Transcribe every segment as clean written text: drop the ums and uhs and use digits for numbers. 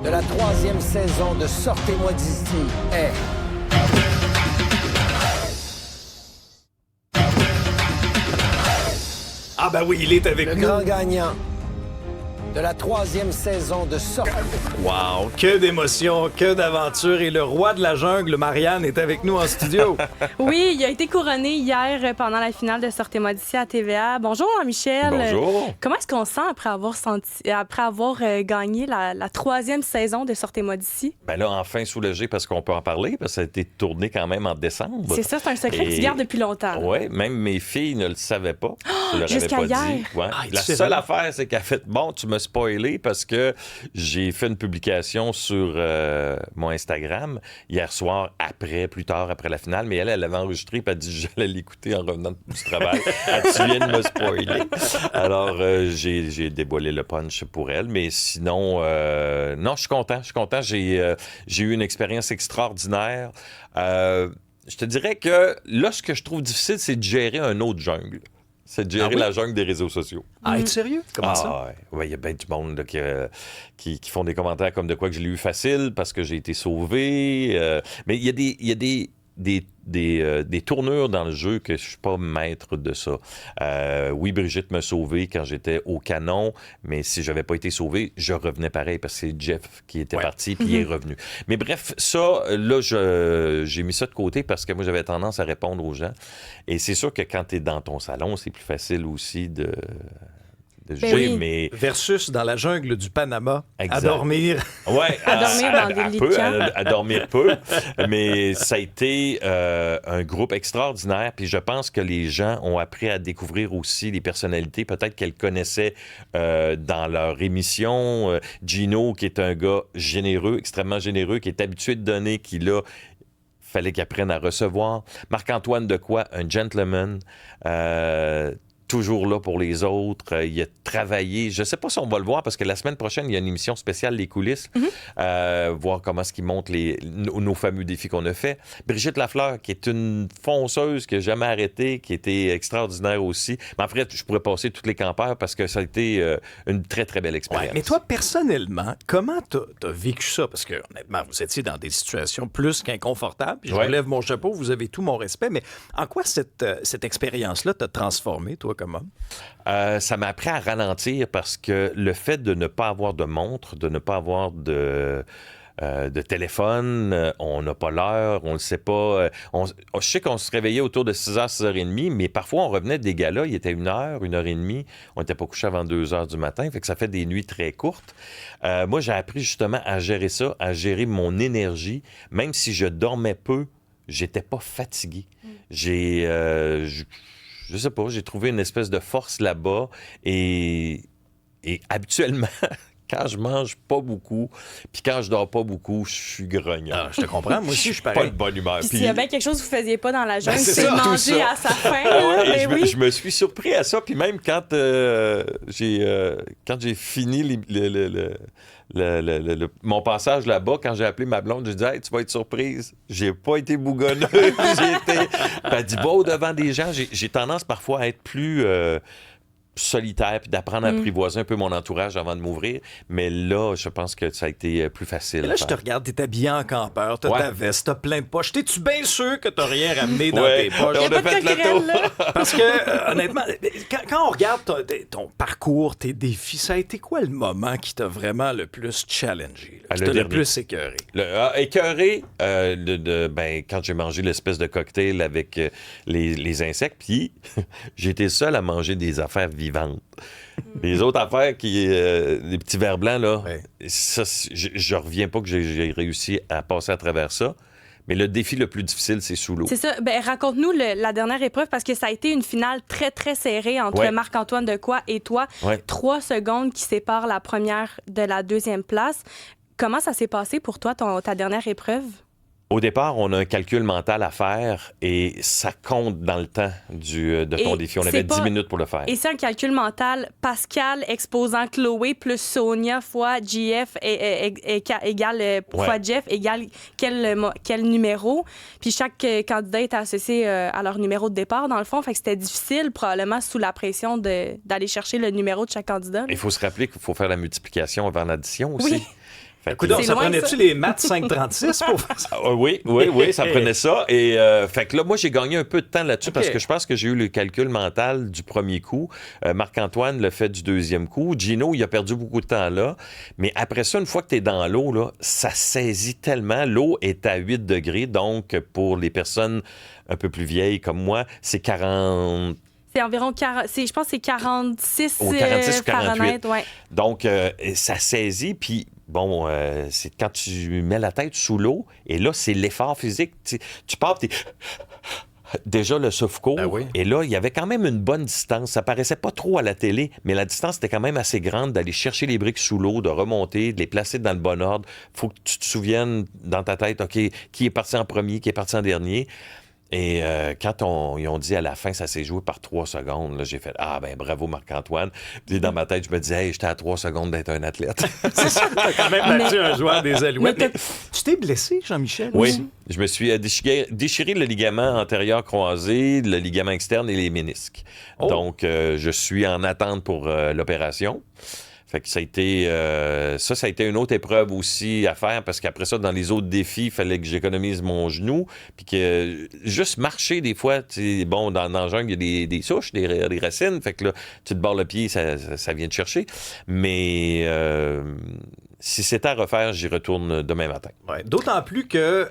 de la 3e saison de Sortez-moi d'ici est... Ah ben oui, il est avec Le nous. grand gagnant de la 3e saison de Sortez... Wow, que d'émotions, que d'aventures. Et le roi de la jungle, Marianne, est avec nous en studio. Oui, il a été couronné hier pendant la finale de Sortez-moi d'ici à TVA. Bonjour, Michel. Bonjour. Comment est-ce qu'on se sent après avoir gagné la 3e saison de Sortez-moi d'ici? Ben là, enfin soulagé parce qu'on peut en parler, parce que ça a été tourné quand même en décembre. C'est ça, c'est un secret que tu gardes depuis longtemps. Oui, même mes filles ne le savaient pas. Je leur avais jusqu'à pas hier. dit. Ouais. Ah, La seule affaire, c'est qu'elle a fait bon, tu m'as spoilé parce que j'ai fait une publication sur mon Instagram hier soir, plus tard après la finale, mais elle avait enregistré et elle a dit j'allais l'écouter en revenant du travail. Tu viens de me spoiler. Alors, j'ai dévoilé le punch pour elle, mais sinon, non, je suis content. J'ai eu une expérience extraordinaire. Je te dirais que là, ce que je trouve difficile, c'est de gérer un autre jungle. C'est de gérer la jungle des réseaux sociaux. Ah, es-tu sérieux? Comment ça? Oui, il y a bien du monde là, qui font des commentaires comme de quoi que je l'ai eu facile parce que j'ai été sauvé. Mais il y a des tournures dans le jeu que je suis pas maître de ça. Oui, Brigitte m'a sauvé quand j'étais au canon, mais si j'avais pas été sauvé, je revenais pareil parce que c'est Jeff qui était parti puis il est revenu. Mais bref, ça, là, j'ai mis ça de côté parce que moi, j'avais tendance à répondre aux gens. Et c'est sûr que quand tu es dans ton salon, c'est plus facile aussi de jouer, oui. mais... Versus dans la jungle du Panama, Exact. à dormir. Ouais, À dormir dans des lits de camp. à dormir peu, mais ça a été un groupe extraordinaire, puis je pense que les gens ont appris à découvrir aussi les personnalités, peut-être qu'elles connaissaient dans leur émission. Gino, qui est un gars généreux, extrêmement généreux, qui est habitué de donner, qui là... fallait qu'il apprenne à recevoir. Marc-Antoine Dequoy, un gentleman, toujours là pour les autres. Il a travaillé. Je ne sais pas si on va le voir parce que la semaine prochaine, il y a une émission spéciale, Les coulisses, voir comment est-ce qu'ils montrent nos fameux défis qu'on a fait. Brigitte Lafleur, qui est une fonceuse qui n'a jamais arrêté, qui était extraordinaire aussi. Mais en fait, je pourrais passer tous les campeurs parce que ça a été une très, très belle expérience. Ouais, mais toi, personnellement, comment t'as vécu ça? Parce que, honnêtement, vous étiez dans des situations plus qu'inconfortables. Puis je vous lève mon chapeau, vous avez tout mon respect. Mais en quoi cette expérience-là t'a transformé, toi, comme homme? Ça m'a appris à ralentir parce que le fait de ne pas avoir de montre, de ne pas avoir de téléphone, on n'a pas l'heure, on ne le sait pas. Je sais qu'on se réveillait autour de 6h, 6h30, mais parfois on revenait des galas, il était 1h, 1h30, on n'était pas couché avant 2h du matin, fait que ça fait des nuits très courtes. Moi, j'ai appris justement à gérer ça, à gérer mon énergie, même si je dormais peu, j'étais pas fatigué. Je sais pas, j'ai trouvé une espèce de force là-bas et habituellement, quand je mange pas beaucoup, puis quand je dors pas beaucoup, je suis grognon. Ah, je te comprends, moi aussi, je suis pareil. Pas de bonne humeur. Puis s'il y a bien quelque chose que vous faisiez pas dans la jungle, c'est c'est ça, tout manger ça. à sa faim. Ah ouais, là, et ben je me suis surpris à ça, puis même quand j'ai fini mon passage là-bas, quand j'ai appelé ma blonde, j'ai dit « Hey, tu vas être surprise. » J'ai pas été bougonneux. Elle dit « Bon, devant des gens, j'ai tendance parfois à être plus... solitaire, puis d'apprendre à apprivoiser un peu mon entourage avant de m'ouvrir. Mais là, je pense que ça a été plus facile. Et là, je te regarde, t'es habillé en campeur, t'as ta veste, t'as plein de poches. T'es-tu bien sûr que t'as rien ramené dans tes poches? On a fait le tour. Parce que, honnêtement, quand on regarde ton parcours, tes défis, ça a été quoi le moment qui t'a vraiment le plus challengé, qui t'a le plus écœuré? Écœuré, quand j'ai mangé l'espèce de cocktail avec les insectes, puis j'ai été seul à manger des affaires vivantes. Les autres affaires, les petits vers blancs, là, ça, je reviens pas que j'ai réussi à passer à travers ça. Mais le défi le plus difficile, c'est sous l'eau. C'est ça. Ben, raconte-nous la dernière épreuve parce que ça a été une finale très, très serrée entre Marc-Antoine Dequoy et toi. 3 secondes qui séparent la première de la deuxième place. Comment ça s'est passé pour toi, ta dernière épreuve? Au départ, on a un calcul mental à faire et ça compte dans le temps de ton défi. On avait 10 minutes pour le faire. Et c'est un calcul mental. Pascal exposant Chloé plus Sonia fois JF égale fois Jeff égale quel numéro. Puis chaque candidat est associé à leur numéro de départ, dans le fond. Fait que c'était difficile, probablement sous la pression d'aller chercher le numéro de chaque candidat. Il faut se rappeler qu'il faut faire la multiplication avant l'addition aussi. Oui. Écoute, C'est ça loin, prenait-tu ça. les maths 536 pour faire ça? Oui, ça prenait ça. Et fait que là, moi, j'ai gagné un peu de temps là-dessus parce que je pense que j'ai eu le calcul mental du premier coup. Marc-Antoine l'a fait du deuxième coup. Gino, il a perdu beaucoup de temps là. Mais après ça, une fois que tu es dans l'eau, là, ça saisit tellement. L'eau est à 8 degrés. Donc, pour les personnes un peu plus vieilles comme moi, c'est 40... C'est environ 40, je pense que c'est 46, 46 ou 48. Fahrenheit, ouais. Donc, ça saisit, puis bon, c'est quand tu mets la tête sous l'eau, et là, c'est l'effort physique. Tu pars, t'es... Déjà le souffle-court, Ben oui. et là, il y avait quand même une bonne distance. Ça paraissait pas trop à la télé, mais la distance était quand même assez grande d'aller chercher les briques sous l'eau, de remonter, de les placer dans le bon ordre. Faut que tu te souviennes dans ta tête, OK, qui est parti en premier, qui est parti en dernier. Et quand ils ont dit à la fin, ça s'est joué par 3 secondes, là, j'ai fait « Ah, ben bravo Marc-Antoine ». Puis dans ma tête, je me disais « Hey, j'étais à 3 secondes d'être un athlète ». C'est ça, t'as quand même battu un joueur des Alouettes. Mais Mais tu t'es blessé, Jean-Michel? Oui, aussi? je me suis déchiré le ligament antérieur croisé, le ligament externe et les ménisques. Oh. Donc, je suis en attente pour l'opération. Fait que ça a été une autre épreuve aussi à faire parce qu'après ça, dans les autres défis, il fallait que j'économise mon genou. Puis que juste marcher, des fois, bon, dans le jungle, il y a des souches, des racines. Fait que là, tu te barres le pied, ça vient te chercher. Mais si c'était à refaire, j'y retourne demain matin. Ouais, d'autant plus que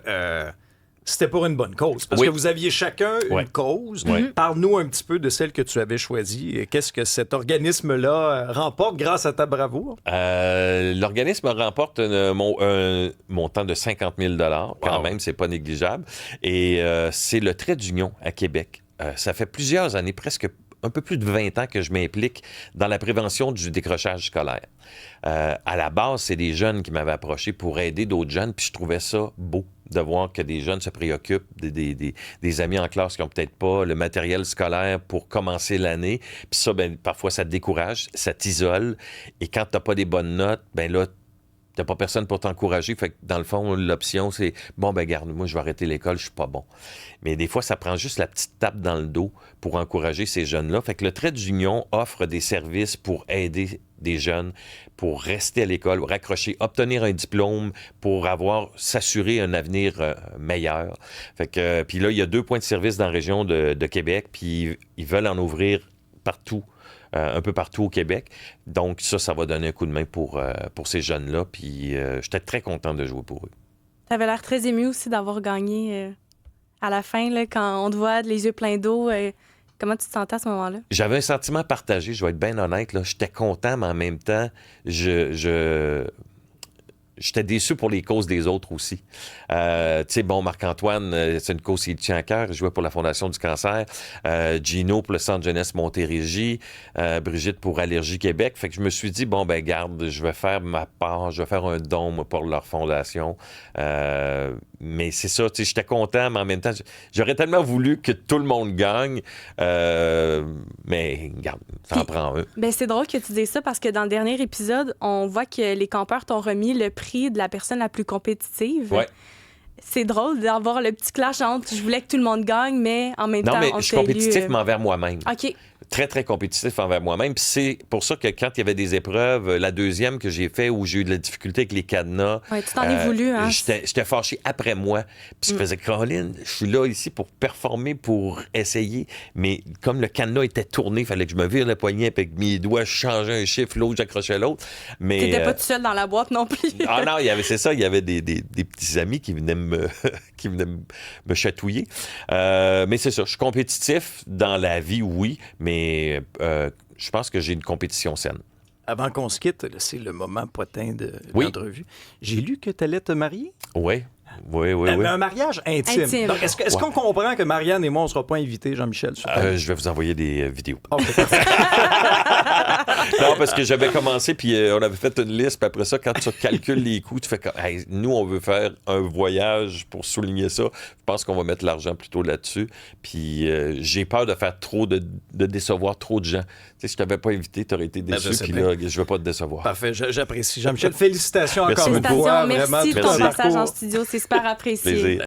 c'était pour une bonne cause. Parce Oui. que vous aviez chacun Ouais. une cause. Ouais. Parle-nous un petit peu de celle que tu avais choisie. Et qu'est-ce que cet organisme-là remporte grâce à ta bravoure? L'organisme remporte un montant de 50 000 $. Quand Wow. même, c'est pas négligeable. Et c'est le Trait d'Union à Québec. Ça fait plusieurs années, presque un peu plus de 20 ans que je m'implique dans la prévention du décrochage scolaire. À la base, c'est des jeunes qui m'avaient approché pour aider d'autres jeunes, puis je trouvais ça beau de voir que des jeunes se préoccupent, des amis en classe qui n'ont peut-être pas le matériel scolaire pour commencer l'année. Puis ça, ben, parfois, ça te décourage, ça t'isole. Et quand tu n'as pas des bonnes notes, ben là, t'as pas personne pour t'encourager. Fait que dans le fond, l'option, c'est bon, ben garde, moi, je vais arrêter l'école, je suis pas bon. Mais des fois, ça prend juste la petite tape dans le dos pour encourager ces jeunes-là. Fait que le Trait d'Union offre des services pour aider des jeunes, pour rester à l'école, raccrocher, obtenir un diplôme, pour s'assurer un avenir meilleur. Fait que, puis là, il y a 2 points de service dans la région de Québec, puis ils veulent en ouvrir partout. Un peu partout au Québec. Donc, ça va donner un coup de main pour ces jeunes-là. Puis, j'étais très content de jouer pour eux. T'avais l'air très ému aussi d'avoir gagné à la fin, là, quand on te voit les yeux pleins d'eau. Comment tu te sentais à ce moment-là? J'avais un sentiment partagé, je vais être bien honnête. Là. J'étais content, mais en même temps, j'étais déçu pour les causes des autres aussi. Tu sais, bon, Marc-Antoine, c'est une cause qui tient à cœur. Il jouait pour la Fondation du cancer. Gino pour le Centre Jeunesse Montérégie. Brigitte pour Allergie Québec. Fait que je me suis dit, bon, ben garde, je vais faire ma part. Je vais faire un don moi, pour leur fondation. Mais c'est ça, tu sais, j'étais content, mais en même temps, j'aurais tellement voulu que tout le monde gagne. Mais garde, ça en prend un. Ben, c'est drôle que tu dises ça parce que dans le dernier épisode, on voit que les campeurs t'ont remis le prix de la personne la plus compétitive. Ouais. C'est drôle d'avoir le petit clash entre je voulais que tout le monde gagne, mais en même Non, temps, mais on je suis t'a élu, compétitif, mais envers moi-même. OK. Très, très compétitif envers moi-même. Puis c'est pour ça que quand il y avait des épreuves, la deuxième que j'ai fait où j'ai eu de la difficulté avec les cadenas, Ouais, tu t'en es voulu, hein? j'étais fâché après moi. Puis je faisais, Caroline, je suis là ici pour performer, pour essayer. Mais comme le cadenas était tourné, il fallait que je me vire le poignet avec mes doigts, je changeais un chiffre, l'autre, j'accrochais l'autre. Mais T'étais pas tout seul dans la boîte non plus. ah non, c'est ça, il y avait des petits amis qui venaient me chatouiller. Mais c'est ça, je suis compétitif dans la vie, oui, mais je pense que j'ai une compétition saine. Avant qu'on se quitte, là, c'est le moment potin de Oui. l'entrevue. J'ai lu que tu allais te marier. Oui. Oui. Un mariage intime. Intime. Donc, est-ce qu'on comprend que Marianne et moi, on ne sera pas invités, Jean-Michel? Sur Je vais vous envoyer des vidéos. OK, parfait. Non, parce que j'avais commencé, puis on avait fait une liste, puis après ça, quand tu calcules les coûts, tu fais comme, hey, nous, on veut faire un voyage pour souligner ça. Je pense qu'on va mettre l'argent plutôt là-dessus. Puis j'ai peur de faire de décevoir trop de gens. Tu sais, si je t'avais pas invité, tu aurais été Ben, déçu, je sais puis bien. là, je veux pas te décevoir. Parfait, j'apprécie. Jean-michel, félicitations Merci encore une beaucoup. fois. Félicitations, Vraiment, merci de ton ton passage parcours. en studio, c'est super apprécié. Plaisir.